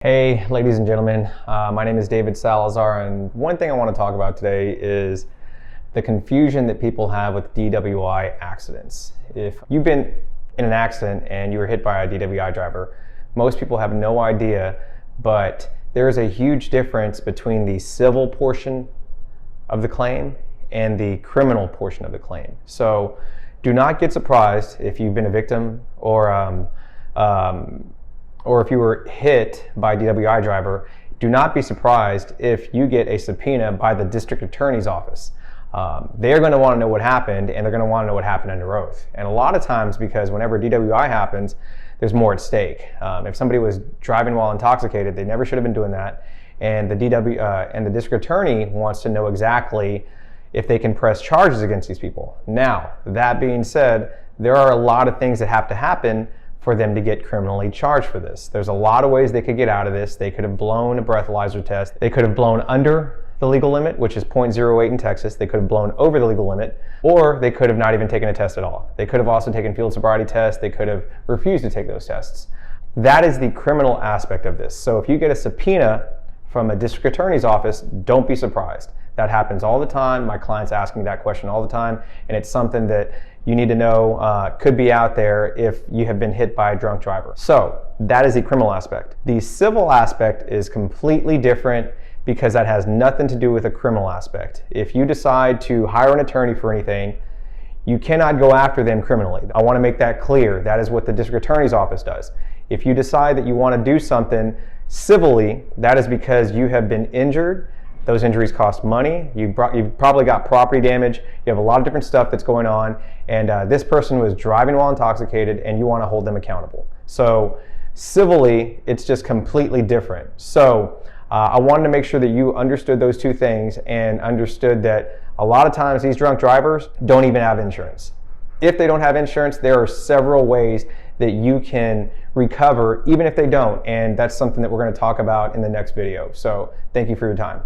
Hey, ladies and gentlemen, my name is David Salazar, and one thing I want to talk about today is the confusion that people have with DWI accidents. If you've been in an accident and you were hit by a DWI driver, most people have no idea, but there is a huge difference between the civil portion of the claim and the criminal portion of the claim. So do not get surprised if you've been a victim or if you were hit by a DWI driver. Do not be surprised if you get a subpoena by the district attorney's office. They're going to want to know what happened, and they're going to want to know what happened under oath. And a lot of times, because whenever DWI happens, there's more at stake. If somebody was driving while intoxicated, they never should have been doing that. And the district attorney wants to know exactly if they can press charges against these people. Now, that being said, there are a lot of things that have to happen for them to get criminally charged for this. There's a lot of ways they could get out of this. They could have blown a breathalyzer test. They could have blown under the legal limit, which is 0.08 in Texas. They could have blown over the legal limit, or they could have not even taken a test at all. They could have also taken field sobriety tests. They could have refused to take those tests. That is the criminal aspect of this. So if you get a subpoena from a district attorney's office, don't be surprised. That happens all the time. My clients ask me that question all the time, and it's something that you need to know could be out there if you have been hit by a drunk driver. So that is the criminal aspect. The civil aspect is completely different because that has nothing to do with the criminal aspect. If you decide to hire an attorney for anything, you cannot go after them criminally. I want to make that clear. That is what the district attorney's office does. If you decide that you want to do something civilly, that is because you have been injured. Those injuries cost money. You've probably got property damage. You have a lot of different stuff that's going on, and this person was driving while intoxicated, and you want to hold them accountable. So civilly, it's just completely different. So I wanted to make sure that you understood those two things and understood that a lot of times these drunk drivers don't even have insurance. If they don't have insurance, there are several ways that you can recover even if they don't, and that's something that we're going to talk about in the next video. So thank you for your time.